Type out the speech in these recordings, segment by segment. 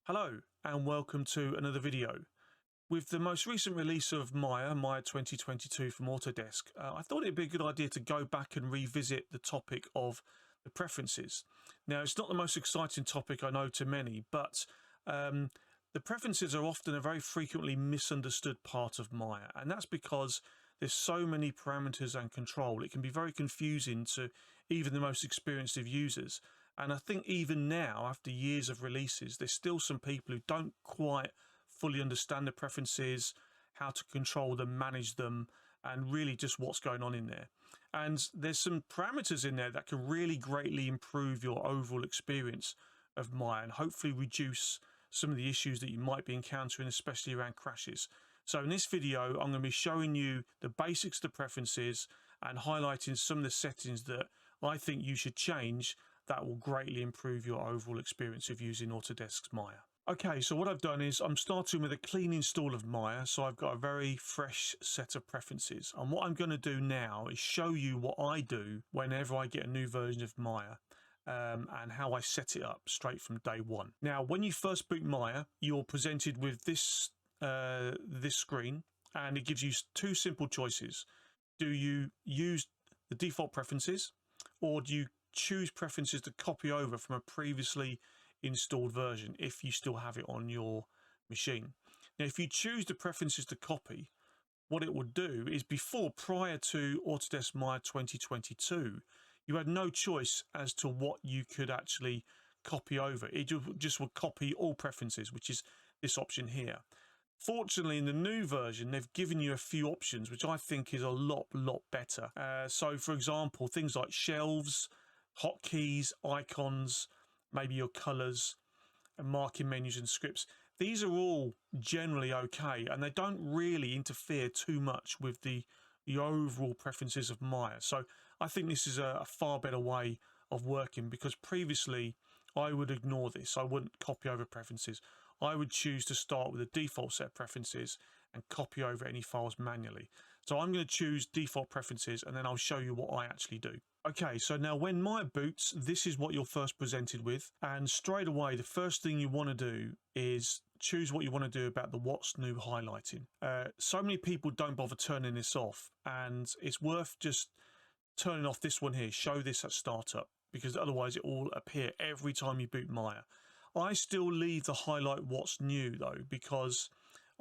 Hello and welcome to another video. With the most recent release of Maya2022 from Autodesk, I thought it'd be a good idea to go back and revisit the topic of the preferences. Now, it's not the most exciting topic, I know, to many, but the preferences are often a very frequently misunderstood part of Maya, and that's because there's so many parameters and control. It can be very confusing to even the most experienced of users. And I think even now, after years of releases, there's still some people who don't quite fully understand the preferences, how to control them, manage them, and really just what's going on in there. And there's some parameters in there that can really greatly improve your overall experience of Maya and hopefully reduce some of the issues that you might be encountering, especially around crashes. So in this video, I'm going to be showing you the basics of the preferences and highlighting some of the settings that I think you should change that will greatly improve your overall experience of using Autodesk Maya. Okay, so what I've done is I'm starting with a clean install of Maya, so I've got a very fresh set of preferences. And what I'm going to do now is show you what I do whenever I get a new version of Maya. And how I set it up straight from day one. Now, when you first boot Maya, you're presented with this screen, and it gives you two simple choices. Do you use the default preferences, or do you choose preferences to copy over from a previously installed version if you still have it on your machine? Now, if you choose the preferences to copy, what it will do is prior to Autodesk Maya 2022, you had no choice as to what you could actually copy over. It just would copy all preferences, which is this option here. Fortunately, in the new version, they've given you a few options, which I think is a lot better. So, for example, things like shelves, hotkeys, icons, maybe your colors, and marking menus and scripts. These are all generally okay, and they don't really interfere too much with the overall preferences of Maya. So I think this is a far better way of working, because previously I would ignore this. I wouldn't copy over preferences. I would choose to start with a default set of preferences and copy over any files manually. So I'm going to choose default preferences, and then I'll show you what I actually do. Okay, so now when Maya boots, this is what you're first presented with. And straight away, the first thing you want to do is choose what you want to do about the what's new highlighting. So many people don't bother turning this off, and it's worth just turning off this one here, show this at startup, because otherwise it will appear every time you boot Maya. I still leave the highlight what's new though, because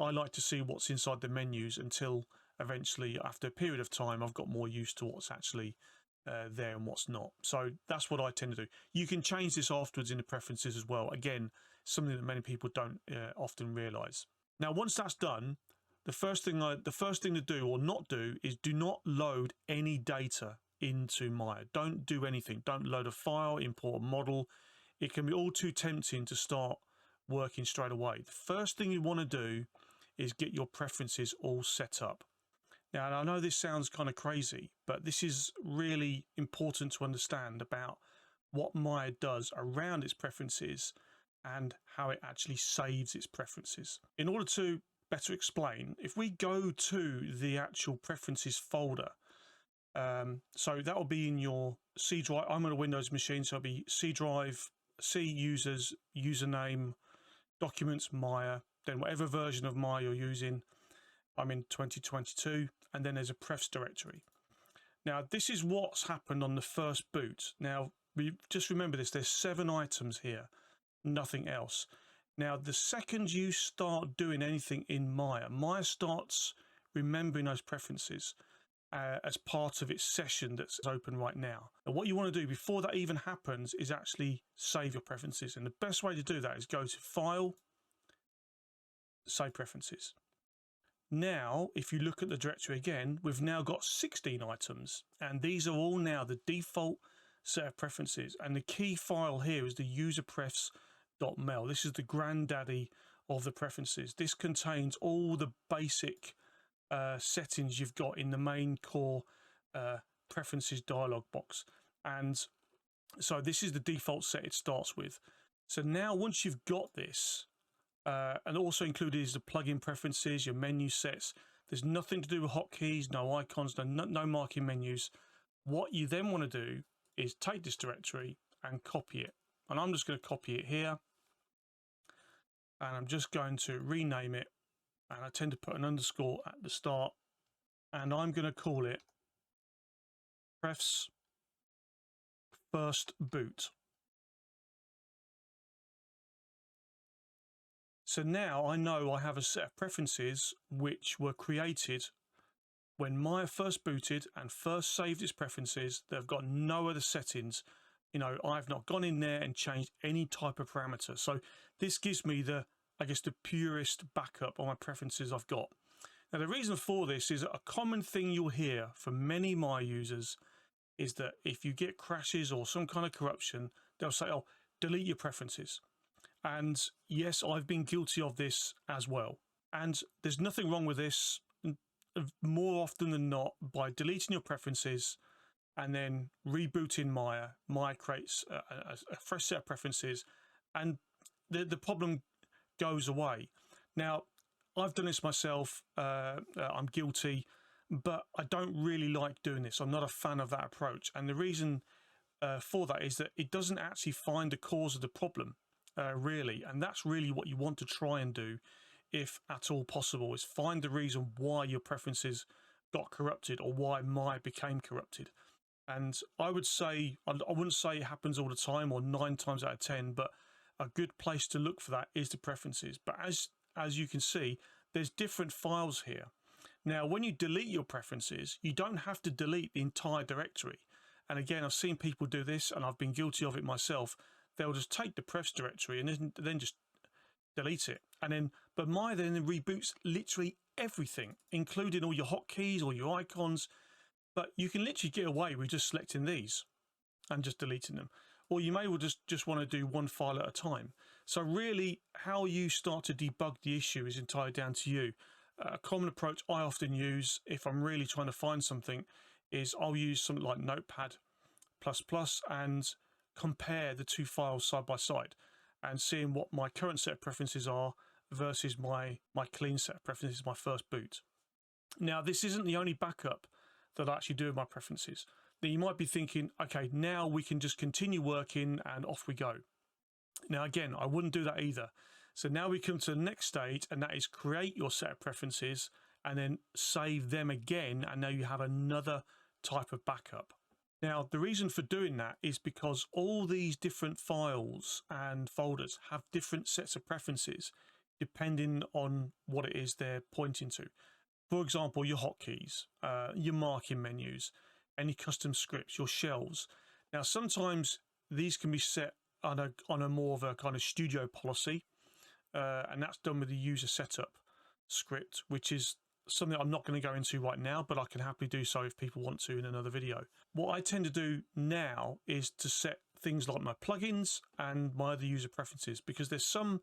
I like to see what's inside the menus until eventually, after a period of time, I've got more used to what's actually there and what's not. So that's what I tend to do. You can change this afterwards in the preferences as well. Again, something that many people don't often realize. Now, once that's done, the first thing to do or not do is do not load any data into Maya. Don't do anything. Don't load a file, import a model. It can be all too tempting to start working straight away. The first thing you want to do is get your preferences all set up. Now, I know this sounds kind of crazy, but this is really important to understand about what Maya does around its preferences and how it actually saves its preferences. In order to better explain, if we go to the actual preferences folder, so that will be in your C drive. I'm on a Windows machine, so it'll be C drive, C users, username, documents, Maya, then whatever version of Maya you're using. I'm in 2022, and then there's a prefs directory. Now, this is what's happened on the first boot. Now, just remember this, there's 7 items here, nothing else. Now, the second you start doing anything in Maya, Maya starts remembering those preferences as part of its session that's open right now. And what you want to do before that even happens is actually save your preferences. And the best way to do that is go to File, Save Preferences. Now, if you look at the directory again, we've now got 16 items, and these are all now the default set of preferences. And the key file here is the userprefs.mel. This is the granddaddy of the preferences. This contains all the basic settings you've got in the main core preferences dialog box. And so this is the default set it starts with. So now once you've got this, and also included is the plugin preferences, your menu sets. There's nothing to do with hotkeys, no icons, no marking menus. What you then want to do is take this directory and copy it. And I'm just going to copy it here. and I'm just going to rename it, and I tend to put an underscore at the start, and I'm going to call it Pref's First Boot. So now I know I have a set of preferences which were created when Maya first booted and first saved its preferences. They've got no other settings. You know, I've not gone in there and changed any type of parameter. So this gives me the, I guess, the purest backup on my preferences I've got. Now, the reason for this is a common thing you'll hear from many Maya users is that if you get crashes or some kind of corruption, they'll say, oh, delete your preferences. And yes, I've been guilty of this as well. And there's nothing wrong with this. More often than not, by deleting your preferences and then rebooting Maya, Maya creates a fresh set of preferences, and the problem goes away. Now, I've done this myself. I'm guilty, but I don't really like doing this. I'm not a fan of that approach. And the reason for that is that it doesn't actually find the cause of the problem, really. And that's really what you want to try and do, if at all possible, is find the reason why your preferences got corrupted or why Maya became corrupted. And I would say, I wouldn't say it happens all the time or 9 times out of 10, but a good place to look for that is the preferences. But as you can see, there's different files here. Now, when you delete your preferences, you don't have to delete the entire directory. And again, I've seen people do this, and I've been guilty of it myself. They'll just take the prefs directory and then just delete it. And then, but Maya then reboots literally everything, including all your hotkeys or your icons. But you can literally get away with just selecting these and just deleting them. Or you may well just want to do one file at a time. So really, how you start to debug the issue is entirely down to you. A common approach I often use if I'm really trying to find something is I'll use something like Notepad++ and compare the two files side by side and seeing what my current set of preferences are versus my clean set of preferences, my first boot. Now, this isn't the only backup that I actually do with my preferences. Then you might be thinking, okay, now we can just continue working and off we go. Now, again, I wouldn't do that either. So now we come to the next stage, and that is create your set of preferences and then save them again. And now you have another type of backup. Now, the reason for doing that is because all these different files and folders have different sets of preferences depending on what it is they're pointing to. For example, your hotkeys, your marking menus, any custom scripts, your shells. Now, sometimes these can be set on a more of a kind of studio policy, and that's done with the user setup script, which is something I'm not going to go into right now, but I can happily do so if people want to in another video. What I tend to do now is to set things like my plugins and my other user preferences, because there's some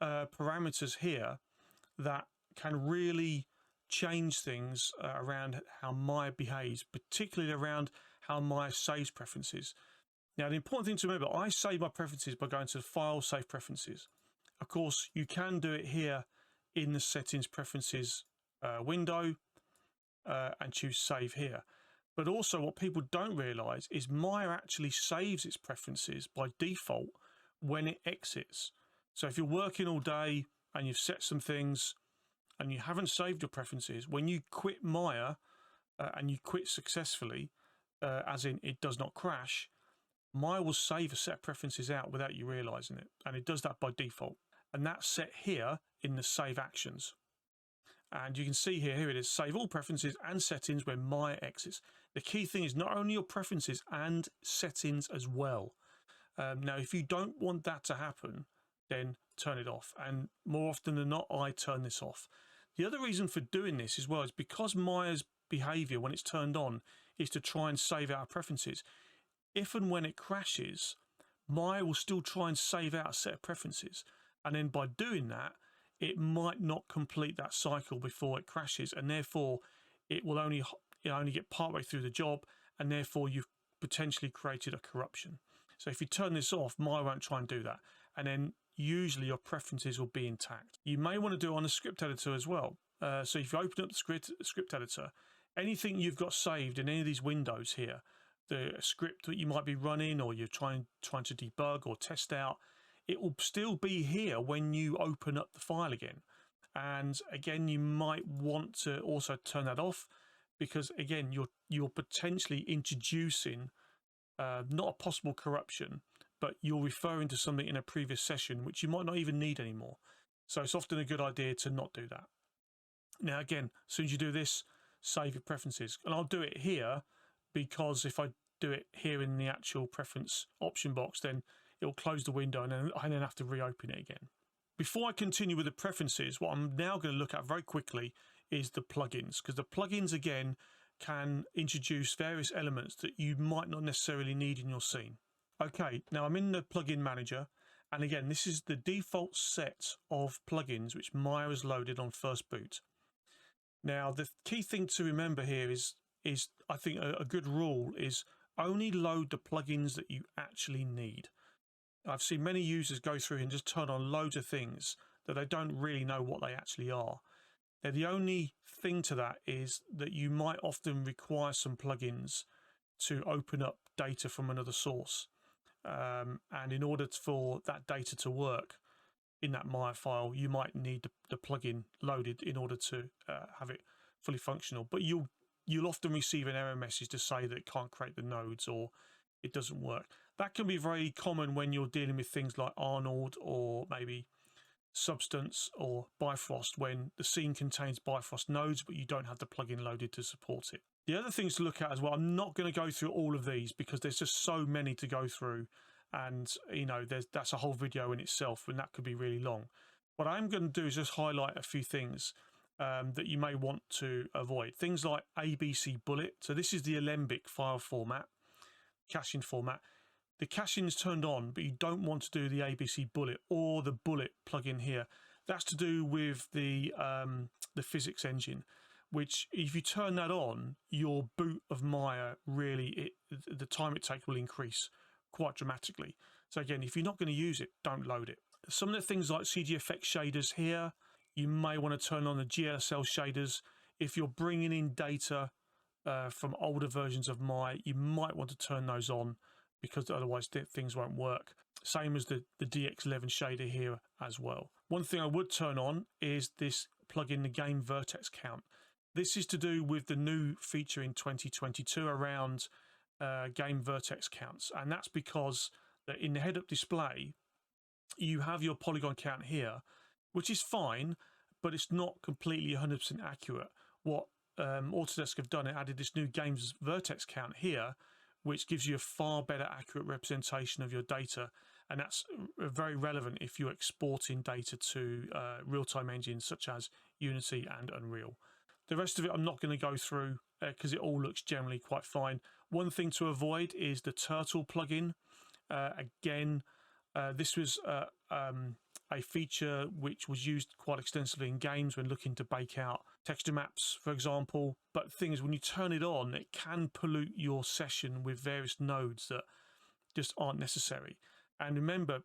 parameters here that can really change things around how Maya behaves, particularly around how Maya saves preferences. Now, the important thing to remember, I save my preferences by going to the File, Save Preferences. Of course, you can do it here in the Settings Preferences window and choose Save here. But also what people don't realize is Maya actually saves its preferences by default when it exits. So if you're working all day and you've set some things and you haven't saved your preferences, when you quit Maya and you quit successfully, as in it does not crash, Maya will save a set of preferences out without you realizing it. And it does that by default. And that's set here in the Save Actions. And you can see here it is, save all preferences and settings when Maya exits. The key thing is not only your preferences and settings as well. Now, if you don't want that to happen, then turn it off. And more often than not, I turn this off. The other reason for doing this as well is because Maya's behavior when it's turned on is to try and save out preferences. If and when it crashes, Maya will still try and save out a set of preferences. And then by doing that, it might not complete that cycle before it crashes. And therefore, it will only get partway through the job. And therefore, you've potentially created a corruption. So if you turn this off, Maya won't try and do that. And then usually your preferences will be intact. You may want to do it on a script editor as well. So if you open up the script editor, anything you've got saved in any of these windows here, the script that you might be running or you're trying to debug or test out, it will still be here when you open up the file again. And again, you might want to also turn that off, because again, you're potentially introducing not a possible corruption, but you're referring to something in a previous session which you might not even need anymore. So it's often a good idea to not do that. Now, again, as soon as you do this, save your preferences. And I'll do it here, because if I do it here in the actual preference option box, then it'll close the window and then I then have to reopen it again. Before I continue with the preferences, what I'm now going to look at very quickly is the plugins, because the plugins, again, can introduce various elements that you might not necessarily need in your scene. Okay, now I'm in the plugin manager, and again, this is the default set of plugins which Maya has loaded on first boot. Now, the key thing to remember here is I think a good rule is only load the plugins that you actually need. I've seen many users go through and just turn on loads of things that they don't really know what they actually are. Now, the only thing to that is that you might often require some plugins to open up data from another source. And in order for that data to work in that Maya file, you might need the plugin loaded in order to have it fully functional. But you'll often receive an error message to say that it can't create the nodes or it doesn't work. That can be very common when you're dealing with things like Arnold or maybe Substance or Bifrost, when the scene contains Bifrost nodes but you don't have the plugin loaded to support it. The other things to look at as well, I'm not going to go through all of these because there's just so many to go through, and you know, that's a whole video in itself and that could be really long. What I'm going to do is just highlight a few things that you may want to avoid. Things like ABC bullet. So this is the Alembic file format, caching format. The caching is turned on, but you don't want to do the ABC bullet or the bullet plugin here. That's to do with the physics engine, which if you turn that on, your boot of Maya really, the time it takes will increase quite dramatically. So again, if you're not going to use it, don't load it. Some of the things like CGFX shaders here, you may want to turn on the GLSL shaders. If you're bringing in data from older versions of Maya, you might want to turn those on, because otherwise things won't work. Same as the DX11 shader here as well. One thing I would turn on is this plugin, the game vertex count. This is to do with the new feature in 2022 around game vertex counts, and that's because in the head-up display you have your polygon count here, which is fine, but it's not completely 100% accurate. What Autodesk have done, it added this new games vertex count here, which gives you a far better accurate representation of your data, and that's very relevant if you're exporting data to real-time engines such as Unity and Unreal. The rest of it I'm not going to go through because it all looks generally quite fine. One thing to avoid is the turtle plugin. Again, this was a feature which was used quite extensively in games when looking to bake out texture maps, for example. But the thing is, when you turn it on, it can pollute your session with various nodes that just aren't necessary. And remember,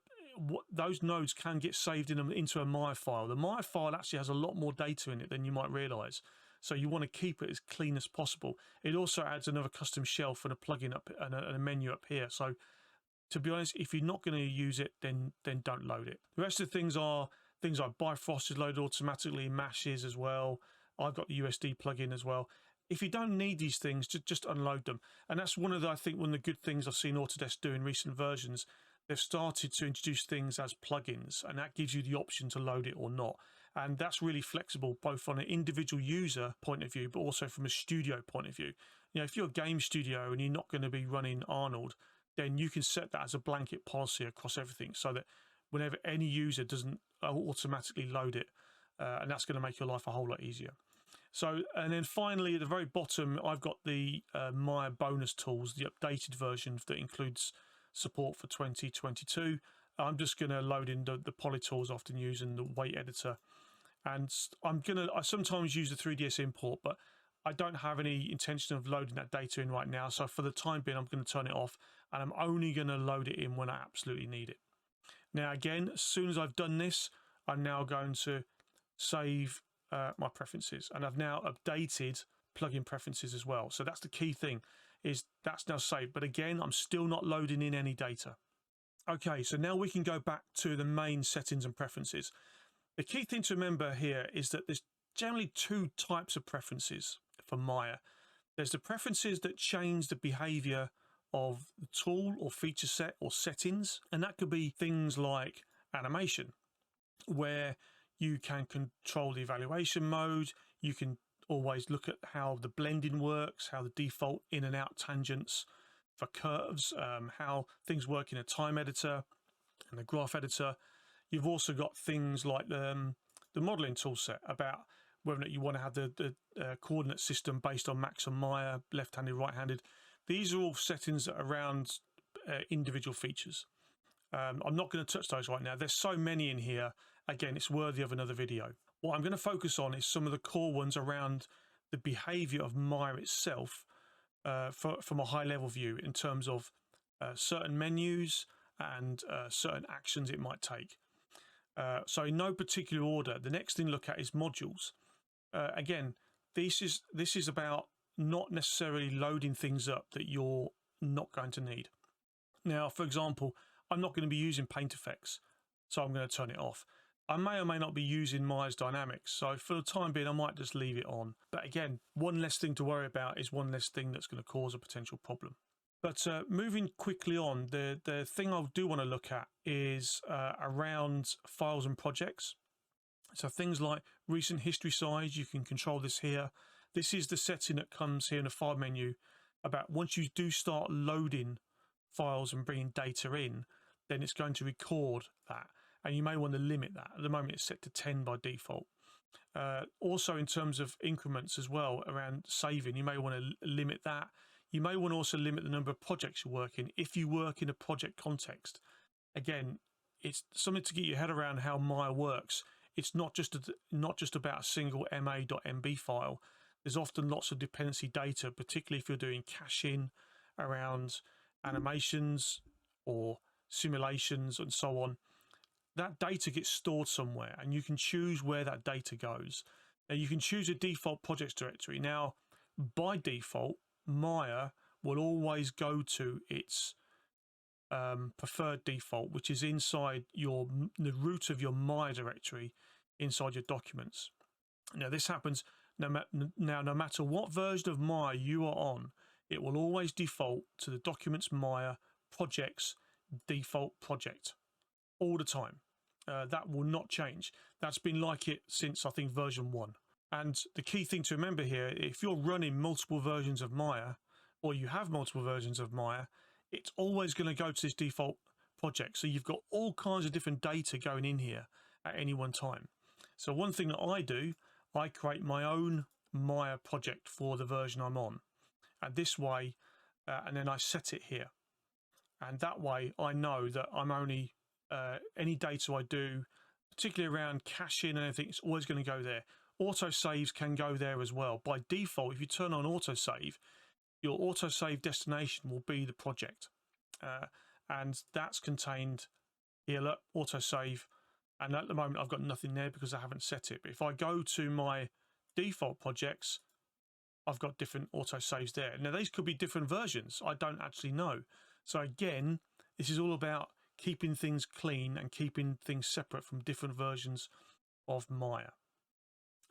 those nodes can get saved into a Maya file. The Maya file actually has a lot more data in it than you might realize. So you want to keep it as clean as possible. It also adds another custom shelf and a plugin up and a menu up here. So to be honest, if you're not going to use it, then don't load it. The rest of the things are things like Bifrost is loaded automatically, Mash is as well. I've got the USD plugin as well. If you don't need these things, just unload them. And that's one of the good things I've seen Autodesk do in recent versions. They've started to introduce things as plugins, and that gives you the option to load it or not. And that's really flexible, both on an individual user point of view, but also from a studio point of view. You know, if you're a game studio and you're not going to be running Arnold, then you can set that as a blanket policy across everything, so that whenever any user doesn't automatically load it, and that's going to make your life a whole lot easier. So, and then finally at the very bottom, I've got the Maya bonus tools, the updated version that includes support for 2022. I'm just going to load in the poly tools often used in the weight editor, and I sometimes use the 3ds import, but I don't have any intention of loading that data in right now. So for the time being, I'm going to turn it off, and I'm only going to load it in when I absolutely need it. Now, again, as soon as I've done this, I'm now going to save my preferences, and I've now updated plugin preferences as well. So that's the key thing, is that's now saved. But again, I'm still not loading in any data. Okay, so now we can go back to the main settings and preferences. The key thing to remember here is that there's generally two types of preferences for Maya. There's the preferences that change the behavior of the tool or feature set or settings, and that could be things like animation, where you can control the evaluation mode, you can always look at how the blending works, how the default in and out tangents for curves, how things work in a time editor and a graph editor. You've also got things like the modeling toolset about whether or not you want to have the coordinate system based on Max and Maya, left-handed, right-handed. These are all settings that are around individual features. I'm not going to touch those right now. There's so many in here. Again, it's worthy of another video. What I'm going to focus on is some of the core ones around the behavior of Maya itself from a high-level view in terms of certain menus and certain actions it might take. So in no particular order, the next thing to look at is modules. Again, this is about not necessarily loading things up that you're not going to need. Now, for example, I'm not going to be using paint effects, so I'm going to turn it off. I may or may not be using Maya's dynamics, so for the time being, I might just leave it on. But again, one less thing to worry about is one less thing that's going to cause a potential problem. But moving quickly on, the thing I do want to look at is around files and projects. So things like recent history size, you can control this here. This is the setting that comes here in the file menu about once you do start loading files and bringing data in, then it's going to record that. And you may want to limit that. At the moment, it's set to 10 by default. Also, in terms of increments as well, around saving, you may want to limit that. You may want to also limit the number of projects you work in if you work in a project context. Again, it's something to get your head around how Maya works. It's not just about a single ma.mb file. There's often lots of dependency data, particularly if you're doing caching around animations or simulations and so on. That data gets stored somewhere, and you can choose where that data goes. Now, you can choose a default projects directory. Now, by default, Maya will always go to its preferred default, which is inside the root of your Maya directory inside your documents. Now, this happens no matter what version of Maya you are on, it will always default to the Documents Maya projects default project all the time. That will not change. That's been like it since, I think, version 1. And the key thing to remember here, if you're running multiple versions of Maya, or you have multiple versions of Maya, it's always going to go to this default project. So you've got all kinds of different data going in here at any one time. So one thing that I do, I create my own Maya project for the version I'm on. And this way, and then I set it here. And that way I know that I'm only, any data I do, particularly around caching and everything, it's always going to go there. Autosaves can go there as well. By default, if you turn on autosave, your autosave destination will be the project. And that's contained here, look, autosave. And at the moment, I've got nothing there because I haven't set it. But if I go to my default projects, I've got different autosaves there. Now, these could be different versions. I don't actually know. So again, this is all about keeping things clean and keeping things separate from different versions of Maya.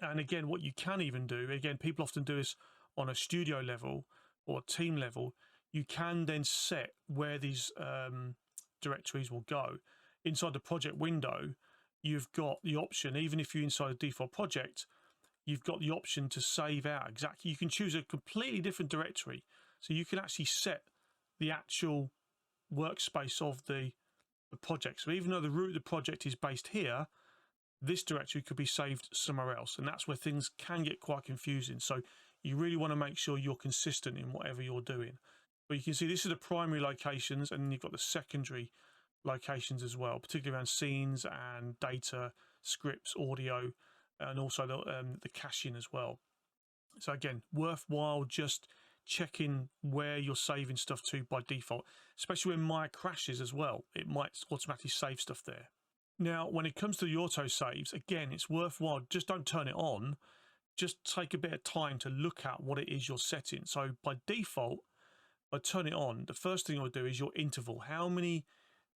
And again, what you can even do, again, people often do this on a studio level or team level, you can then set where these directories will go. Inside the project window, you've got the option, even if you're inside a default project, you've got the option to save out exactly. You can choose a completely different directory. So you can actually set the actual workspace of the project. So even though the root of the project is based here, this directory could be saved somewhere else. And that's where things can get quite confusing. So you really want to make sure you're consistent in whatever you're doing. But you can see this is the primary locations, and then you've got the secondary locations as well, particularly around scenes and data, scripts, audio, and also the caching as well. So again, worthwhile just checking where you're saving stuff to by default, especially when Maya crashes as well. It might automatically save stuff there. Now, when it comes to the auto saves, again, it's worthwhile. Just don't turn it on. Just take a bit of time to look at what it is you're setting. So by default, I turn it on. The first thing I'll do is your interval. How many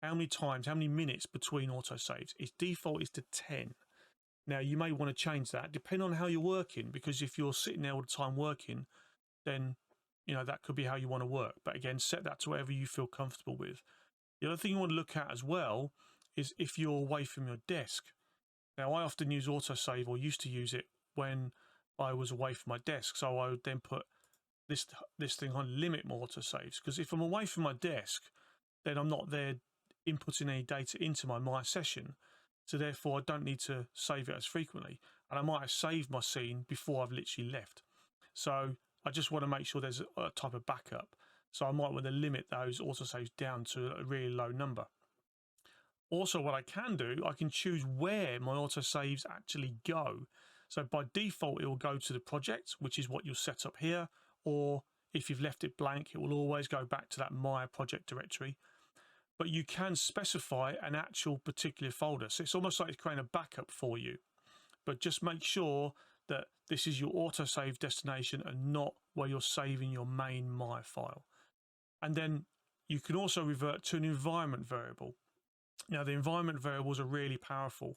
how many times, how many minutes between autosaves. Its default is to 10. Now, you may want to change that depending on how you're working, because if you're sitting there all the time working, then that could be how you want to work. But again, set that to whatever you feel comfortable with. The other thing you want to look at as well is if you're away from your desk. Now, I often use autosave, or used to use it when I was away from my desk. So I would then put this thing on limit my autosaves, because if I'm away from my desk, then I'm not there inputting any data into my Maya session. So therefore, I don't need to save it as frequently. And I might have saved my scene before I've literally left. So I just want to make sure there's a type of backup. So I might want to limit those autosaves down to a really low number. Also, what I can do, I can choose where my autosaves actually go. So by default, it will go to the project, which is what you'll set up here. Or if you've left it blank, it will always go back to that Maya project directory. But you can specify an actual particular folder. So it's almost like it's creating a backup for you. But just make sure that this is your autosave destination and not where you're saving your main Maya file. And then you can also revert to an environment variable. Now, the environment variables are really powerful,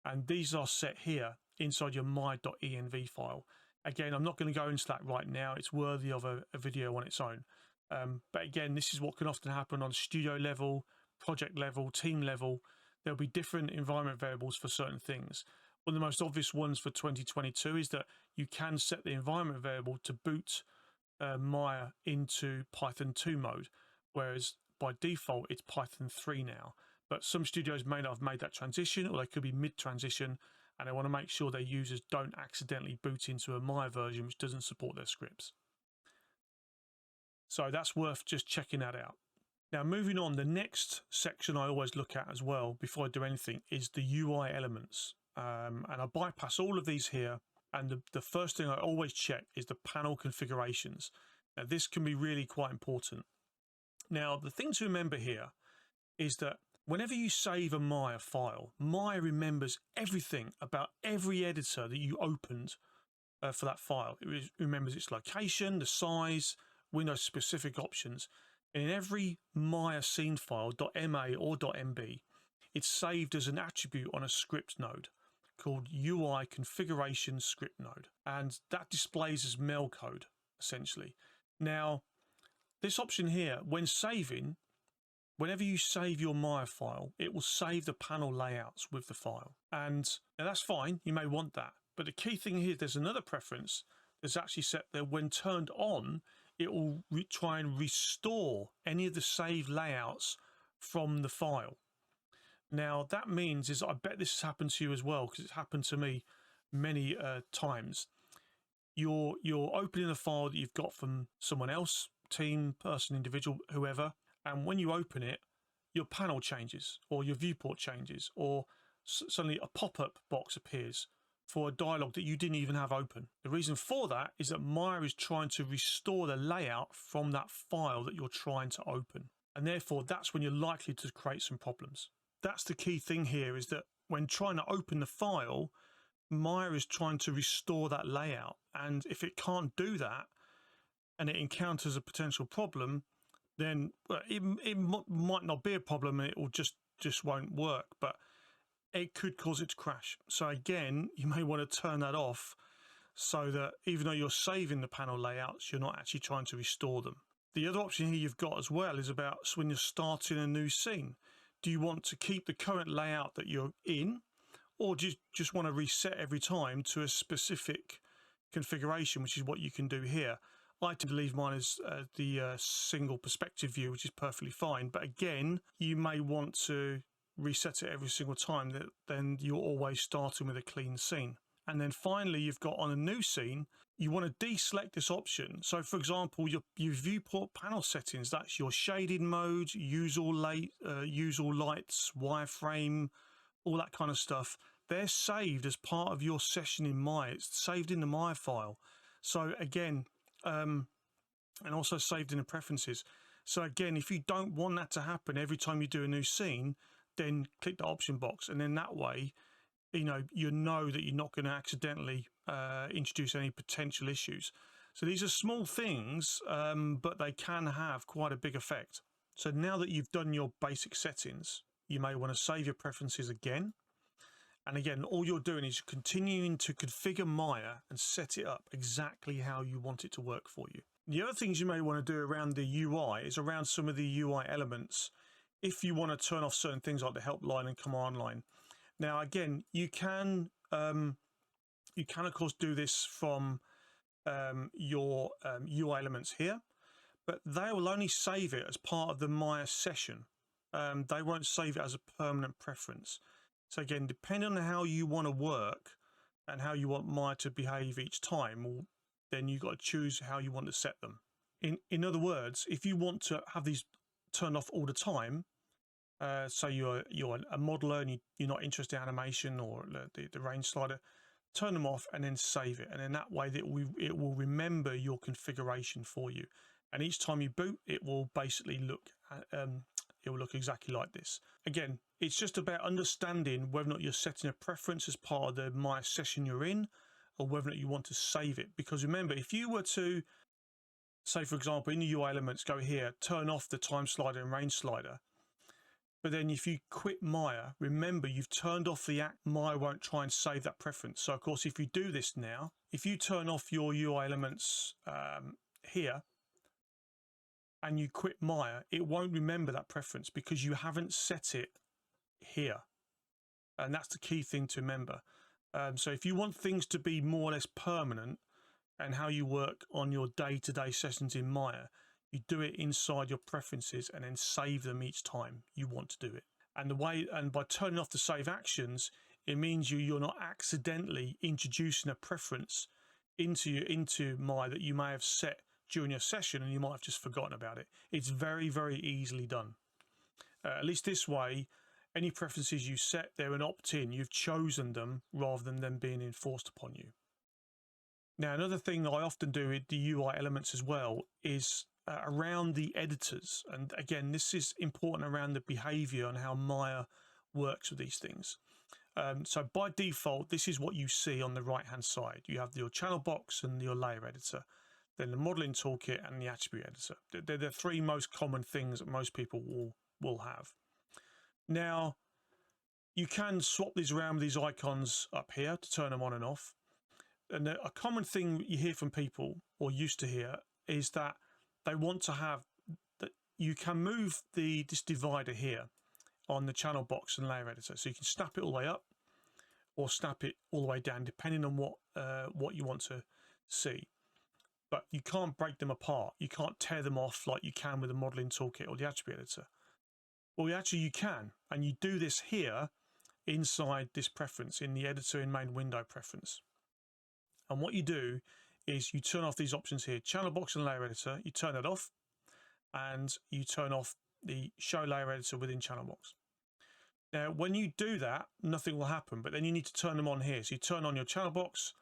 and these are set here inside your my.env file. Again, I'm not going to go into that right now. It's worthy of a video on its own. But again, this is what can often happen on studio level, project level, team level. There'll be different environment variables for certain things. One of the most obvious ones for 2022 is that you can set the environment variable to boot Maya into Python 2 mode, whereas by default it's Python 3 now. But some studios may not have made that transition, or they could be mid-transition, and they want to make sure their users don't accidentally boot into a Maya version which doesn't support their scripts. So that's worth just checking that out. Now, moving on, the next section I always look at as well before I do anything is the UI elements. And I bypass all of these here. And the first thing I always check is the panel configurations. Now, this can be really quite important. Now, the thing to remember here is that whenever you save a Maya file, Maya remembers everything about every editor that you opened for that file. It remembers its location, the size, Windows specific options. And in every Maya scene file, .ma or .mb, it's saved as an attribute on a script node called UI configuration script node. And that displays as Mel code, essentially. Now, this option here, when saving, whenever you save your Maya file, it will save the panel layouts with the file. And now that's fine, you may want that. But the key thing here, there's another preference that's actually set there. When turned on, it will try and restore any of the saved layouts from the file. Now, that means is I bet this has happened to you as well, because it's happened to me many times. You're opening a file that you've got from someone else, team, person, individual, whoever, and when you open it, your panel changes, or your viewport changes, or suddenly a pop-up box appears for a dialog that you didn't even have open. The reason for that is that Maya is trying to restore the layout from that file that you're trying to open. And therefore, that's when you're likely to create some problems. That's the key thing here, is that when trying to open the file, Maya is trying to restore that layout. And if it can't do that, and it encounters a potential problem, then it might not be a problem, and it will just won't work. But it could cause it to crash. So again, you may want to turn that off so that even though you're saving the panel layouts, you're not actually trying to restore them. The other option here you've got as well is about when you're starting a new scene. Do you want to keep the current layout that you're in, or do you just want to reset every time to a specific configuration, which is what you can do here? I tend to leave mine as the single perspective view, which is perfectly fine. But again, you may want to reset it every single time, then you're always starting with a clean scene. And then finally, you've got on a new scene, you want to deselect this option. So for example, your viewport panel settings, that's your shading mode, use all lights, wireframe, all that kind of stuff. They're saved as part of your session in Maya. It's saved in the Maya file. So again, and also saved in the preferences. So again, if you don't want that to happen every time you do a new scene, then click the option box, and then that way, you know that you're not going to accidentally introduce any potential issues. So these are small things, but they can have quite a big effect. So now that you've done your basic settings, you may want to save your preferences again. And again, all you're doing is continuing to configure Maya and set it up exactly how you want it to work for you. The other things you may want to do around the UI is around some of the UI elements. If you want to turn off certain things like the help line and command line. Now, again, you can of course do this from your UI elements here, but they will only save it as part of the Maya session. They won't save it as a permanent preference. So again, depending on how you want to work and how you want Maya to behave each time, then you've got to choose how you want to set them. In other words, if you want to have these turned off all the time, so you're a modeler and you're not interested in animation or the range slider, turn them off and then save it. And in that way, it will remember your configuration for you. And each time you boot, it will basically look it will look exactly like this. Again, it's just about understanding whether or not you're setting a preference as part of the Maya session you're in, or whether or not you want to save it. Because remember, if you were to, say for example, in the UI elements, go here, turn off the time slider and range slider, but then if you quit Maya, remember you've turned off the act, Maya won't try and save that preference. So of course, if you do this now, if you turn off your UI elements here, and you quit Maya, it won't remember that preference because you haven't set it here. And that's the key thing to remember. So if you want things to be more or less permanent and how you work on your day-to-day sessions in Maya, you do it inside your preferences and then save them each time you want to do it. And by turning off the save actions, it means you're not accidentally introducing a preference into Maya that you may have set during your session and you might have just forgotten about it. It's very, very easily done. At least this way, any preferences you set, they're an opt-in. You've chosen them rather than them being enforced upon you. Now, another thing I often do with the UI elements as well is around the editors. And again, this is important around the behavior and how Maya works with these things. So by default, this is what you see on the right-hand side. You have your channel box and your layer editor, then the modeling toolkit and the attribute editor. They're the three most common things that most people will have. Now, you can swap these around with these icons up here to turn them on and off. And a common thing you hear from people, or used to hear, is that they want to have that you can move this divider here on the channel box and layer editor. So you can snap it all the way up or snap it all the way down, depending on what you want to see. But you can't break them apart. You can't tear them off like you can with the modeling toolkit or the attribute editor. Well, actually you can, and you do this here inside this preference in the editor in main window preference. And what you do is you turn off these options here, channel box and layer editor, you turn that off, and you turn off the show layer editor within channel box. Now, when you do that, nothing will happen, but then you need to turn them on here. So you turn on your channel box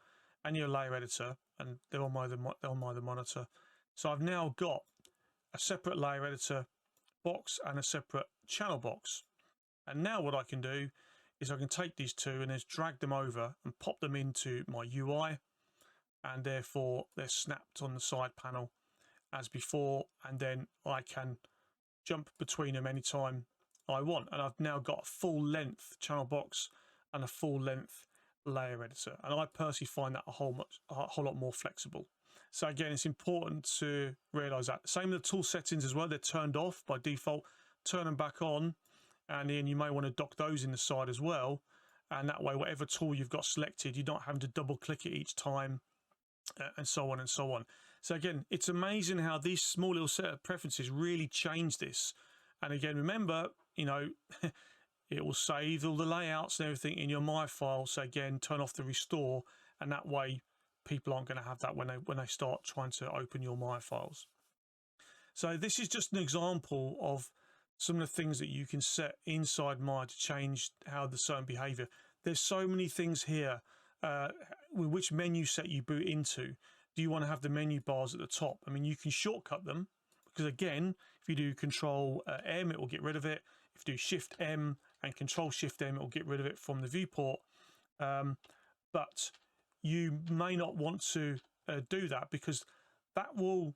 and your layer editor, and they're on my monitor. So I've now got a separate layer editor box and a separate channel box. And now what I can do is I can take these two and just drag them over and pop them into my UI, and therefore they're snapped on the side panel as before, and then I can jump between them anytime I want. And I've now got a full length channel box and a full length layer editor, and I personally find that a whole lot more flexible. So again, it's important to realize that. Same with the tool settings as well, they're turned off by default. Turn them back on, and then you may want to dock those in the side as well, and that way whatever tool you've got selected, you're not having to double click it each time, and so on and so on. So again, it's amazing how these small little set of preferences really change this. And again, remember, you know, it will save all the layouts and everything in your Maya file. So again, turn off the restore, and that way people aren't going to have that when they start trying to open your Maya files. So this is just an example of some of the things that you can set inside Maya to change how the certain behavior. There's so many things here. With which menu set you boot into. Do you want to have the menu bars at the top? I mean, you can shortcut them, because again, if you do Control M, it will get rid of it. If you do Shift M and Control Shift M, it will get rid of it from the viewport. But you may not want to do that, because that will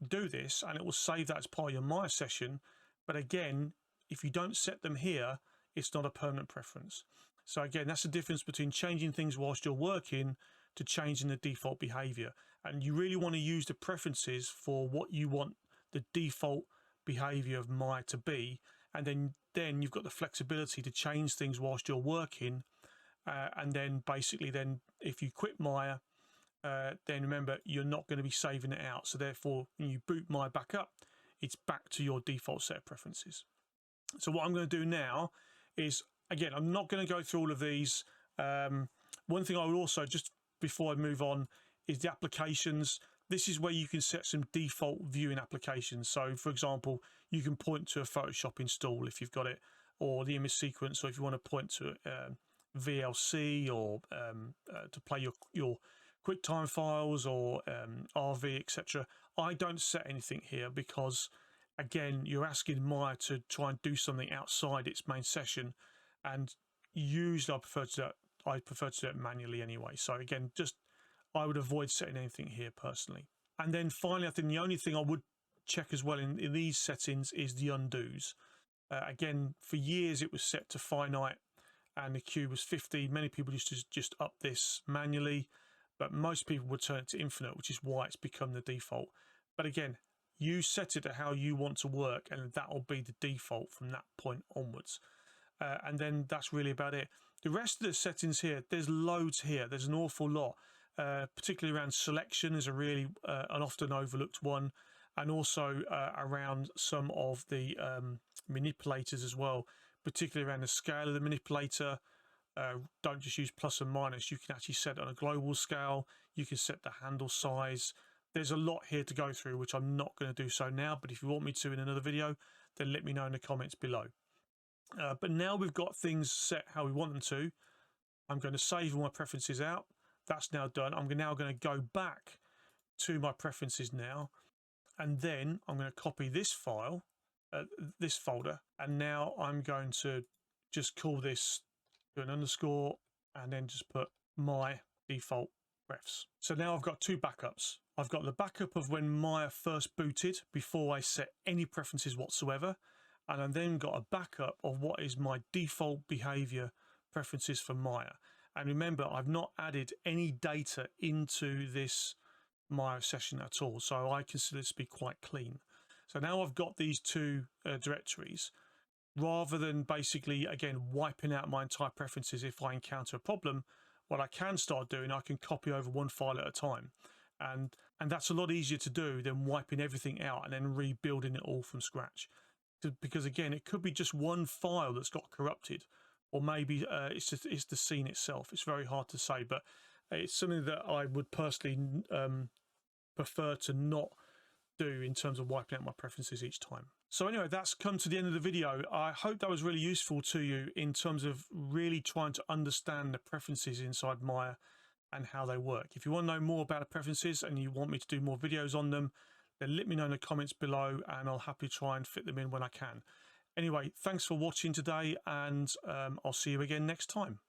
do this and it will save that as part of your Maya session. But again, if you don't set them here, it's not a permanent preference. So again, that's the difference between changing things whilst you're working to changing the default behavior. And you really want to use the preferences for what you want the default behavior of Maya to be. And then you've got the flexibility to change things whilst you're working. And then basically then if you quit Maya, then remember you're not going to be saving it out. So therefore, when you boot Maya back up, it's back to your default set of preferences. So what I'm going to do now is, again, I'm not going to go through all of these. One thing I would also, just before I move on, is the applications. This is where you can set some default viewing applications. So for example, you can point to a Photoshop install if you've got it, or the image sequence, or if you want to point to VLC, or to play your QuickTime files, or RV, etc. I don't set anything here because, again, you're asking Maya to try and do something outside its main session, and usually I prefer to do it manually anyway. So again, I would avoid setting anything here personally. And then finally, I think the only thing I would check as well in these settings is the undos. Again, for years it was set to finite and the queue was 50. Many people used to just up this manually, but most people would turn it to infinite, which is why it's become the default. But again, you set it to how you want to work, and that will be the default from that point onwards. And then that's really about it. The rest of the settings here, there's loads here. There's an awful lot, particularly around selection is a really an often overlooked one, and also around some of the manipulators as well, particularly around the scale of the manipulator. Don't just use plus and minus. You can actually set it on a global scale. You can set the handle size. There's a lot here to go through, which I'm not going to do so now, but if you want me to in another video, then let me know in the comments below. But now we've got things set how we want them to. I'm going to save all my preferences out. That's now done. I'm now going to go back to my preferences now, and then I'm going to copy this file, this folder, and now I'm going to just call this to an underscore and then just put my default refs. So now I've got two backups. I've got the backup of when Maya first booted before I set any preferences whatsoever, and I've then got a backup of what is my default behavior preferences for Maya. And remember, I've not added any data into this Maya session at all, so I consider this to be quite clean. So now I've got these two directories. Rather than basically, again, wiping out my entire preferences if I encounter a problem, what I can start doing, I can copy over one file at a time. And that's a lot easier to do than wiping everything out and then rebuilding it all from scratch. Because again, it could be just one file that's got corrupted, or maybe it's the scene itself. It's very hard to say, but it's something that I would personally prefer to not do in terms of wiping out my preferences each time. So anyway, that's come to the end of the video. I hope that was really useful to you in terms of really trying to understand the preferences inside Maya and how they work. If you want to know more about the preferences and you want me to do more videos on them, then let me know in the comments below and I'll happily try and fit them in when I can. Anyway, thanks for watching today, and I'll see you again next time.